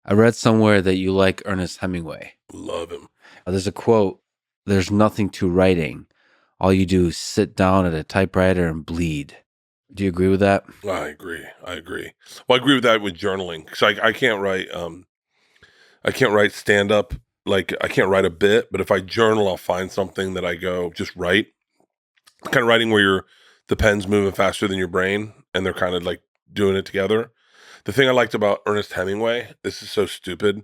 I read somewhere that you like Ernest Hemingway. Love him. There's a quote, "There's nothing to writing. All you do is sit down at a typewriter and bleed." Do you agree with that? I agree. Well, I agree with that with journaling, because I can't write. I can't write stand up. Like, I can't write a bit, but if I journal, I'll find something that I go just write. Kind of writing where the pen's moving faster than your brain, and they're kind of like doing it together. The thing I liked about Ernest Hemingway, this is so stupid.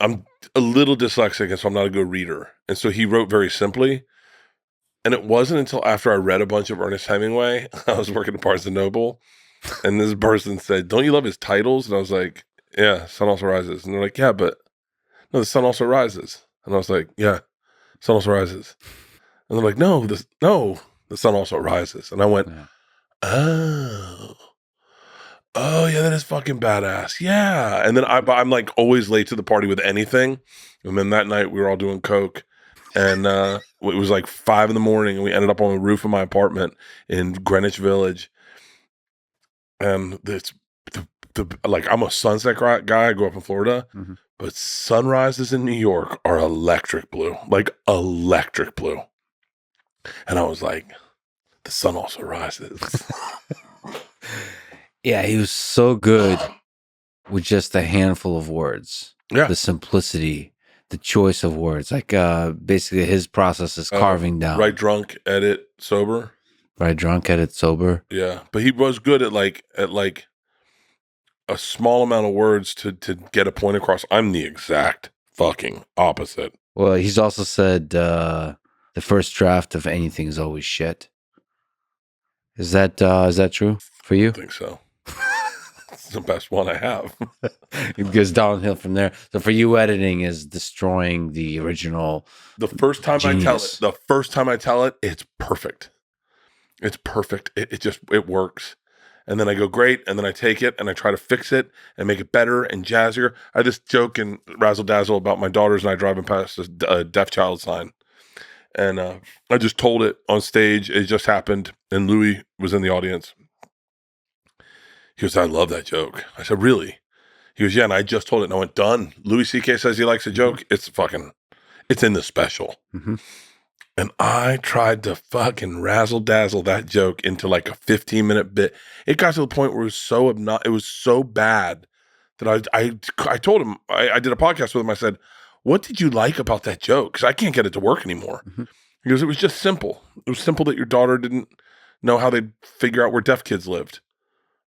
I'm a little dyslexic, and so I'm not a good reader, and so he wrote very simply. And it wasn't until after I read a bunch of Ernest Hemingway, I was working at Barnes & Noble, and this person said, "Don't you love his titles?" And I was like, "Yeah, Sun Also Rises." And they're like, "Yeah, but no, the sun also rises." And I was like, "Yeah, sun also rises." And they're like, no, the sun also rises." And I went, "Oh, yeah, that is fucking badass. Yeah." And then I'm like always late to the party with anything. And then that night we were all doing coke. And it was like 5 a.m, and we ended up on the roof of my apartment in Greenwich Village. And it's like, I'm a sunset guy. I grew up in Florida, but sunrises in New York are electric blue, like electric blue. And I was like, the sun also rises. Yeah, he was so good with just a handful of words. Yeah. The simplicity, the choice of words. Like, basically his process is carving down. Write drunk, edit sober. Write drunk, edit sober. Yeah. But he was good at a small amount of words to get a point across. I'm the exact fucking opposite. Well, he's also said the first draft of anything is always shit. Is that true for you? I think so. It's the best one I have. It goes downhill from there. So for you, editing is destroying the original. The first time genius. I tell it, it's perfect. It's perfect. It works. And then I go, great. And then I take it and I try to fix it and make it better and jazzier. I just joke and razzle dazzle about my daughters and I driving past a deaf child sign. And I just told it on stage. It just happened. And Louis was in the audience. He goes, "I love that joke." I said, "Really?" He goes, "Yeah." And I just told it. And I went, "Done." Louis C.K. says he likes a joke. It's in the special. Mm-hmm. And I tried to fucking razzle dazzle that joke into like a 15-minute bit. It got to the point where it was so bad that I told him, I did a podcast with him. I said, "What did you like about that joke? Because I can't get it to work anymore." Mm-hmm. He goes, "It was just simple. It was simple that your daughter didn't know how they'd figure out where deaf kids lived."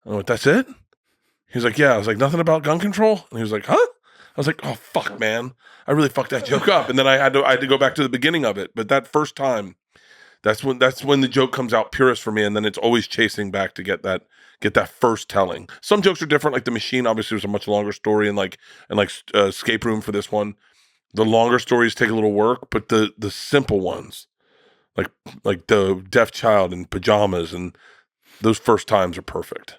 I went, "That's it?" He was like, "Yeah." I was like, "Nothing about gun control?" And he was like, "Huh?" I was like, "Oh, fuck, man. I really fucked that joke up." And then I had to go back to the beginning of it. But that first time, that's when the joke comes out purest for me. And then it's always chasing back to get that first telling. Some jokes are different. Like The Machine, obviously, was a much longer story, and Escape Room for this one. The longer stories take a little work, but the simple ones, like the deaf child in pajamas, and those first times are perfect.